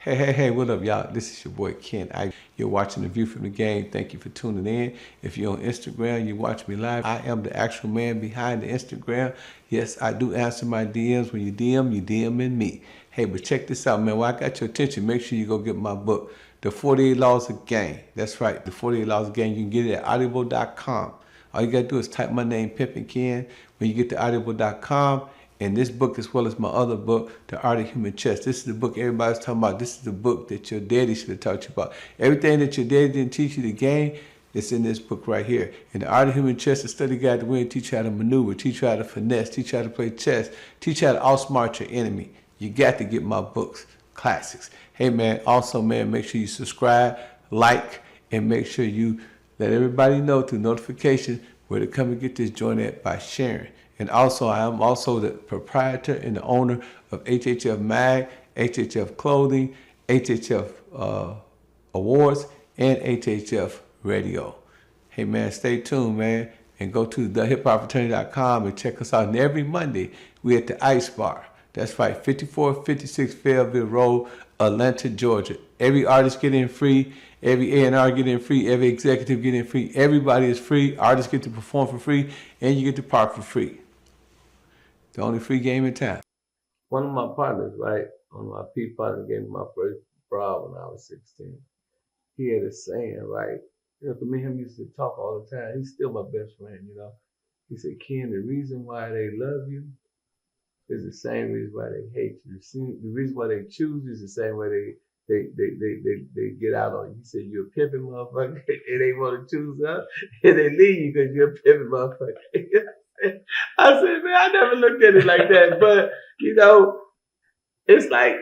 Hey, what up, y'all? This is your boy Ken. You're watching The View from the Game. Thank you for tuning in. If you're on Instagram, you watch me live. I am the actual man behind the Instagram. Yes, I do answer my DMs. When you DMing me. Hey, but check this out, man. While I got your attention, make sure you go get my book, The 48 Laws of Game. That's right, The 48 Laws of Game. You can get it at audible.com. All you got to do is type my name, Pimpin Ken, when you get to audible.com. And this book, as well as my other book, The Art of Human Chess. This is the book everybody's talking about. This is the book that your daddy should have taught you about. Everything that your daddy didn't teach you the game, it's in this book right here. And The Art of Human Chess, a study guide to win, teach you how to maneuver, teach you how to finesse, teach you how to play chess, teach you how to outsmart your enemy. You got to get my books, classics. Hey, man, also, man, make sure you subscribe, like, and make sure you let everybody know through notification where to come and get this joint at by sharing. And also, I am also the proprietor and the owner of HHF Mag, HHF Clothing, HHF Awards, and HHF Radio. Hey, man, stay tuned, man, and go to thehiphopfraternity.com and check us out. And every Monday, we're at the Ice Bar. That's right, 5456 Fayetteville Road, Atlanta, Georgia. Every artist get in free. Every A&R get in free. Every executive get in free. Everybody is free. Artists get to perform for free, and you get to park for free. The only free game in town. One of my partners, right, one of my P partners gave me my first bra when I was 16. He had a saying, right? You know, for me, him used to talk all the time. He's still my best friend, you know. He said, Ken, the reason why they love you is the same reason why they hate you. The reason why they choose you is the same way they get out on you. He said, you're a pimping motherfucker, and they want to choose us, and they leave you because you're a pimping motherfucker. I said, man, I never looked at it like that. But, you know, it's like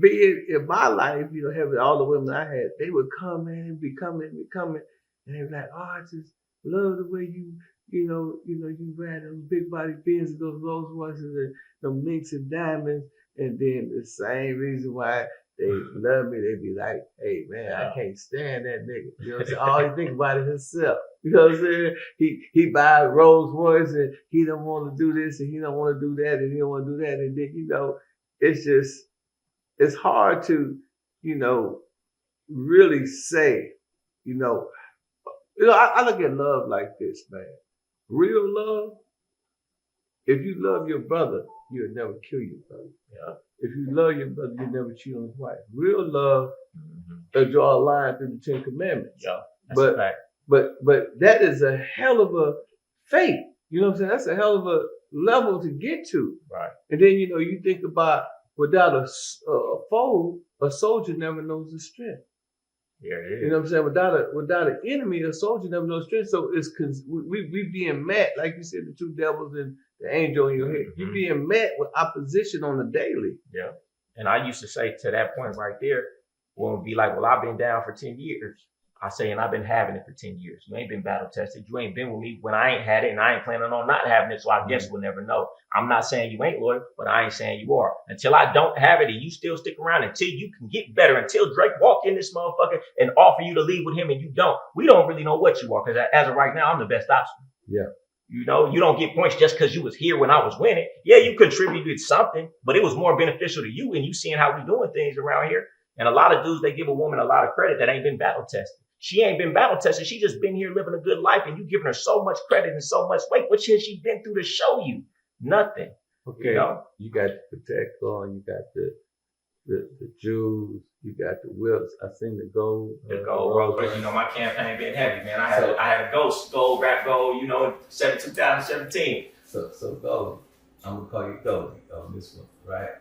being in my life, you know, having all the women I had, they would come in and be coming. And they were like, oh, I just love the way you ran those big body Benz and those Rolls Royces and them minks and diamonds. And then the same reason why they love me, they be like, hey, man, I can't stand that nigga. You know what I'm saying? All he think about is himself. You know what I'm saying? He buys Rolls Royce and he don't want to do this and he don't want to do that and he don't want to do that. And then, you know, it's hard to, you know, really say, you know, I look at love like this, man. Real love, if you love your brother, you'll never kill your brother. Yeah. If you love your brother, you'll never cheat on his wife. Real love, they'll draw a line through the 10 Commandments. Yeah, that's a fact. But that is a hell of a faith. You know what I'm saying? That's a hell of a level to get to. Right. And then, you know, you think about without a foe, a soldier never knows his strength. Yeah, yeah. You know what I'm saying? Without an enemy, a soldier never knows strength. So it's we being met, like you said, the two devils and the angel in your head. Mm-hmm. You're being met with opposition on the daily. Yeah. And I used to say to that point right there, when it be like, well, I've been down for 10 years. I say, and I've been having it for 10 years. You ain't been battle tested. You ain't been with me when I ain't had it, and I ain't planning on not having it. So I guess we'll never know. I'm not saying you ain't loyal, but I ain't saying you are. Until I don't have it, and you still stick around until you can get better. Until Drake walk in this motherfucker and offer you to leave with him, and you don't. We don't really know what you are, because as of right now, I'm the best option. Yeah. You know, you don't get points just because you was here when I was winning. Yeah, you contributed something, but it was more beneficial to you, and you seeing how we doing things around here. And a lot of dudes, they give a woman a lot of credit that ain't been battle tested. She ain't been battle tested. She just been here living a good life, and you giving her so much credit and so much weight. What has she been through to show you? Nothing. Okay, you know? You got the protect on, you got the jewels, you got the whips. I seen the gold. The gold Rolls Royce. You know, my campaign been heavy, man. I had a gold, rap gold, you know, 2017. So Goldie, I'm gonna call you Goldie on this one, right?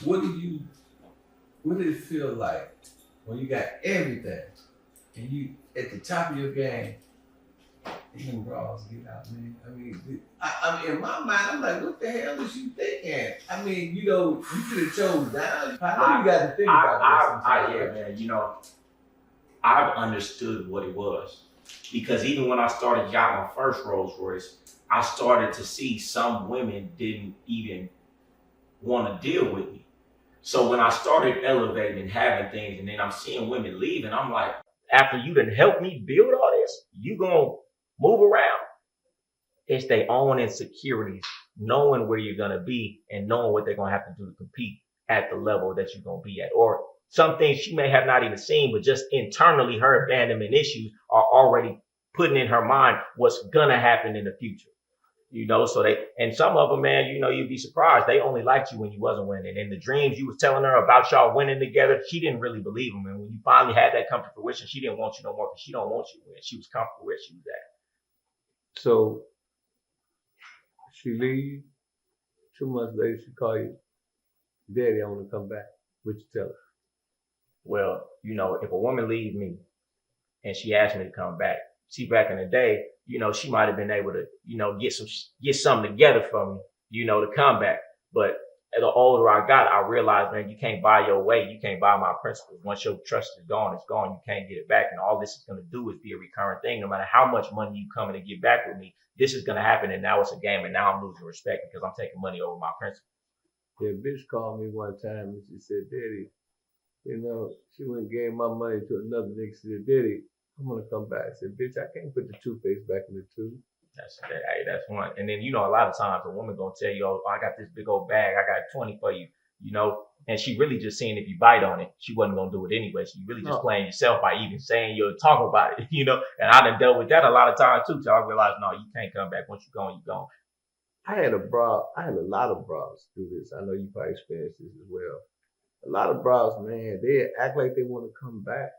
What did it feel like when you got everything? And you at the top of your game, even bras get out, man. I mean, in my mind, I'm like, what the hell is you thinking? I mean, you know, you could have chose down. I know you got to think about this. Yeah, man. You know, I've understood what it was, because even when I started got my first Rolls Royce, I started to see some women didn't even want to deal with me. So when I started elevating and having things, and then I'm seeing women leave, and I'm like, after you done helped me build all this, you gonna move around. It's their own insecurities, knowing where you're gonna be and knowing what they're gonna have to do to compete. at the level that you're going to be at. Or some things she may have not even seen, but just internally her abandonment issues are already putting in her mind what's going to happen in the future. So and some of them, man, you'd be surprised. They only liked you when you wasn't winning. And the dreams you was telling her about y'all winning together, she didn't really believe them. And when you finally had that come to fruition, she didn't want you no more because she don't want you to win. She was comfortable where she was at. So she leaves. 2 months later, she call you, Daddy, I want to come back. What you tell her? Well, if a woman leaves me and she asked me to come back, see, back in the day, she might have been able to, get something together for me, to come back. But the older I got, I realized, man, you can't buy your way. You can't buy my principles. Once your trust is gone, it's gone. You can't get it back. And all this is going to do is be a recurring thing. No matter how much money you coming to get back with me, this is going to happen. And now it's a game. And now I'm losing respect because I'm taking money over my principles. Yeah, bitch called me one time and she said, Daddy, she went and gave my money to another nigga. She said, Daddy, I'm going to come back. I said, bitch, I can't put the toothpaste back in the tube. That's one. And then, a lot of times a woman going to tell you, oh, I got this big old bag. I got 20 for you, and she really just seeing if you bite on it. She wasn't going to do it anyway. She really just playing yourself by even saying you'll talk about it, and I done dealt with that a lot of times too. So I realized, no, you can't come back. Once you're gone, you're gone. I had a lot of bras do this. I know you probably experienced this as well. A lot of bras, man, they act like they want to come back.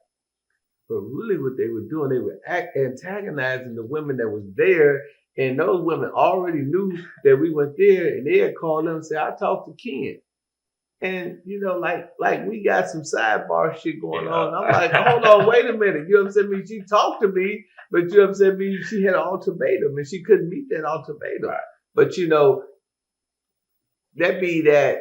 But really what they were doing, they were antagonizing the women that was there. And those women already knew that we went there, and they'd call them and say, I talked to Ken. And, like we got some sidebar shit going on. I'm like, hold on, wait a minute. You know what I'm saying? She talked to me, but you know what I'm saying? She had an ultimatum, and she couldn't meet that ultimatum. Right. But, that be that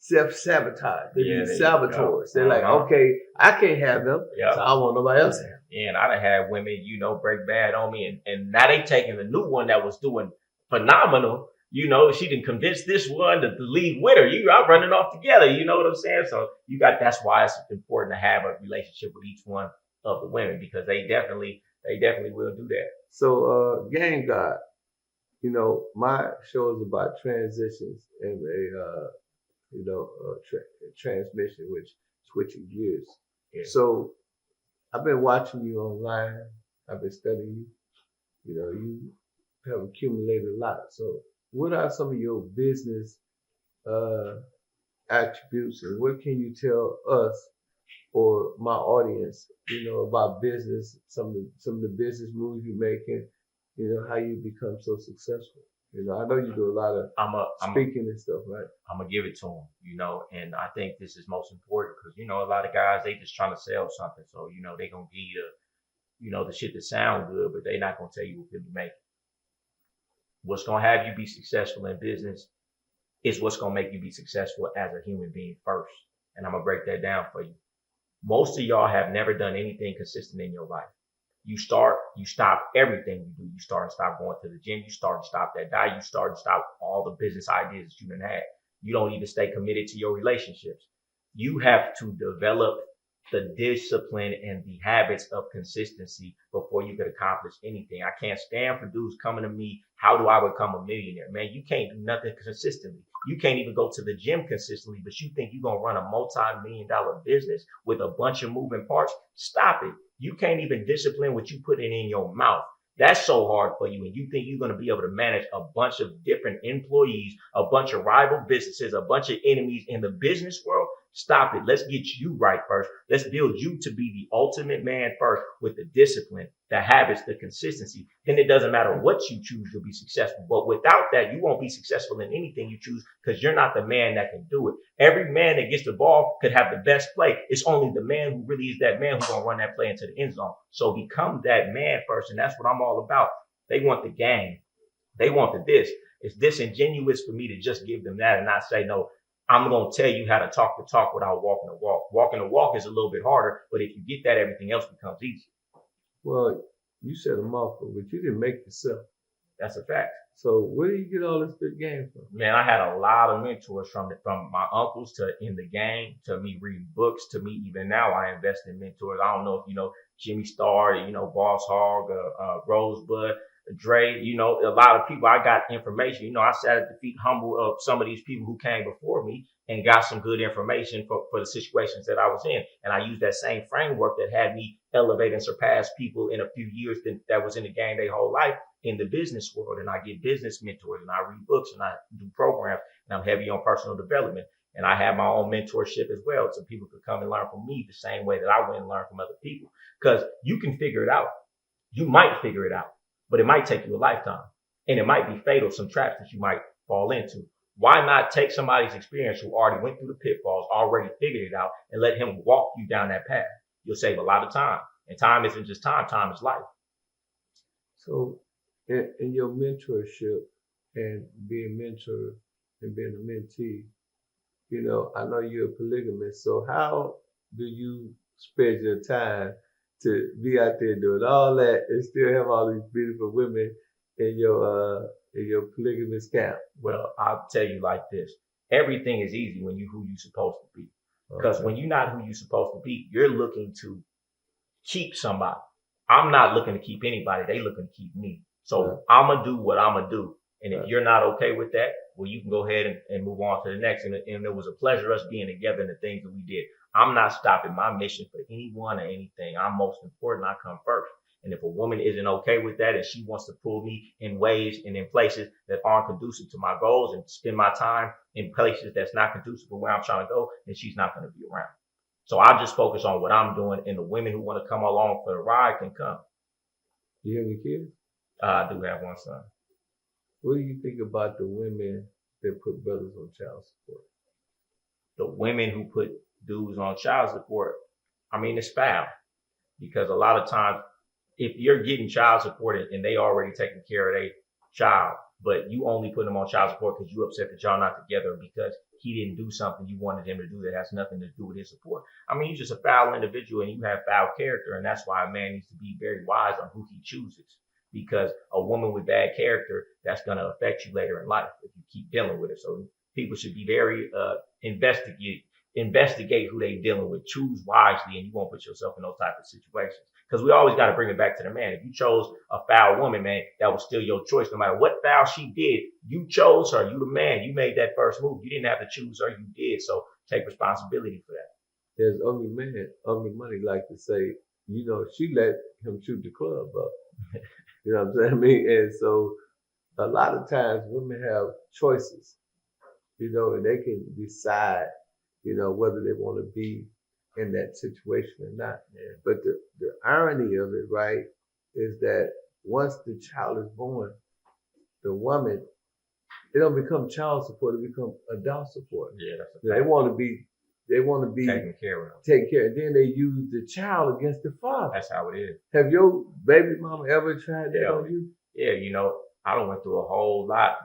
self-sabotage. They be saboteurs. They're like, okay, I can't have them, so I want nobody else to have them. Yeah, and I done had women, break bad on me, and now they taking the new one that was doing phenomenal. She done convinced this one to leave with her. You are running off together. You know what I'm saying? So that's why it's important to have a relationship with each one of the women, because they definitely will do that. So, Game God, my show is about transitions and transmission, which switching gears. Yeah. So I've been watching you online. I've been studying you. You have accumulated a lot. So what are some of your business attributes, and what can you tell us or my audience, about business, some of the business moves you're making, how you become so successful? I know you do a lot of speaking and stuff, right? I'm going to give it to them, and I think this is most important because, a lot of guys, they just trying to sell something. So, they going to give you the shit that sound good, but they not going to tell you what to make. What's going to have you be successful in business is what's going to make you be successful as a human being first. And I'm going to break that down for you. Most of y'all have never done anything consistent in your life. You stop everything you do. You start and stop going to the gym. You start and stop that diet. You start and stop all the business ideas that you done had. You don't even stay committed to your relationships. You have to develop the discipline and the habits of consistency before you could accomplish anything. I can't stand for dudes coming to me, how do I become a millionaire? Man, you can't do nothing consistently. You can't even go to the gym consistently, but you think you're going to run a multi-million-dollar business with a bunch of moving parts? Stop it. You can't even discipline what you put in your mouth. That's so hard for you. And you think you're going to be able to manage a bunch of different employees, a bunch of rival businesses, a bunch of enemies in the business world? Stop it. Let's get you right first. Let's build you to be the ultimate man first with the discipline, the habits, the consistency. Then it doesn't matter what you choose, you'll be successful. But without that, you won't be successful in anything you choose because you're not the man that can do it. Every man that gets the ball could have the best play. It's only the man who really is that man who's going to run that play into the end zone. So become that man first. And that's what I'm all about. They want the game. They want the this. It's disingenuous for me to just give them that and not say, no, I'm going to tell you how to talk the talk without walking the walk. Walking the walk is a little bit harder, but if you get that, everything else becomes easy. Well, you said a mouthful, but you didn't make yourself. That's a fact. So where do you get all this good game from? Man, I had a lot of mentors from my uncles to in the game, to me reading books, to me even now I invest in mentors. I don't know if you know Jimmy Starr, Boss Hogg, Rosebud. Dre, you know, a lot of people, I got information. You know, I sat at the feet humble of some of these people who came before me and got some good information for the situations that I was in. And I used that same framework that had me elevate and surpass people in a few years that was in the game their whole life in the business world. And I get business mentors and I read books and I do programs and I'm heavy on personal development. And I have my own mentorship as well. So people could come and learn from me the same way that I went and learn from other people. Because you can figure it out. You might figure it out, but it might take you a lifetime. And it might be fatal, some traps that you might fall into. Why not take somebody's experience who already went through the pitfalls, already figured it out, and let him walk you down that path? You'll save a lot of time. And time isn't just time is life. So in your mentorship and being mentor and being a mentee, you know, I know you're a polygamist. So how do you spend your time to be out there doing all that and still have all these beautiful women in your polygamous camp? Well, I'll tell you like this. Everything is easy when you're who you're supposed to be. Because when you're not who you're supposed to be, you're looking to keep somebody. I'm not looking to keep anybody. They looking to keep me. So I'm going to do what I'm going to do. And if you're not okay with that, well, you can go ahead and move on to the next. And it was a pleasure us being together and the things that we did. I'm not stopping my mission for anyone or anything. I'm most important. I come first. And if a woman isn't okay with that and she wants to pull me in ways and in places that aren't conducive to my goals and spend my time in places that's not conducive to where I'm trying to go, then she's not going to be around. So I just focus on what I'm doing, and the women who want to come along for the ride can come. Do you have any kids? I do have one son. What do you think about the women that put brothers on child support? The women who put dudes on child support, I mean, it's foul. Because a lot of times, if you're getting child support and they already taking care of their child, but you only put them on child support because you upset that y'all not together because he didn't do something you wanted him to do that has nothing to do with his support. I mean, you're just a foul individual and you have foul character. And that's why a man needs to be very wise on who he chooses. Because a woman with bad character, that's going to affect you later in life if you keep dealing with it. So people should be very investigate who they dealing with, choose wisely, and you won't put yourself in those type of situations. Because we always got to bring it back to the man. If you chose a foul woman, man, that was still your choice. No matter what foul she did, you chose her. You the man. You made that first move. You didn't have to choose her. You did. So take responsibility for that. There's ugly man, ugly money like to say, you know, she let him shoot the club up. You know what I'm saying? I mean, and so a lot of times women have choices, you know, and they can decide, you know, whether they want to be in that situation or not. Yeah. But the irony of it, right, is that once the child is born, the woman, they don't become child support, they become adult support. Yeah, that's You know, they want to be taken care of. Take care. And then they use the child against the father. That's how it is. Have your baby mama ever tried that on you? Yeah, you know, I done went through a whole lot,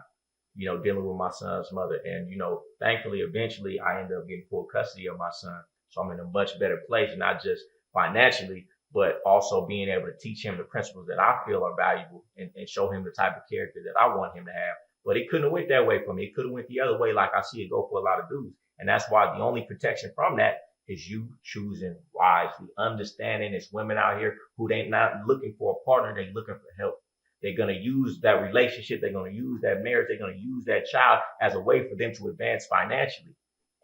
you know, dealing with my son's mother. And, you know, thankfully, eventually I ended up getting full custody of my son. So I'm in a much better place, not just financially, but also being able to teach him the principles that I feel are valuable and show him the type of character that I want him to have. But it couldn't have went that way for me. It could have went the other way like I see it go for a lot of dudes. And that's why the only protection from that is you choosing wisely, understanding there's women out here who they not looking for a partner, they looking for help. They're going to use that relationship, they're going to use that marriage, they're going to use that child as a way for them to advance financially.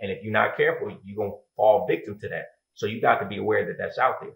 And if you're not careful, you're going to fall victim to that. So you got to be aware that that's out there.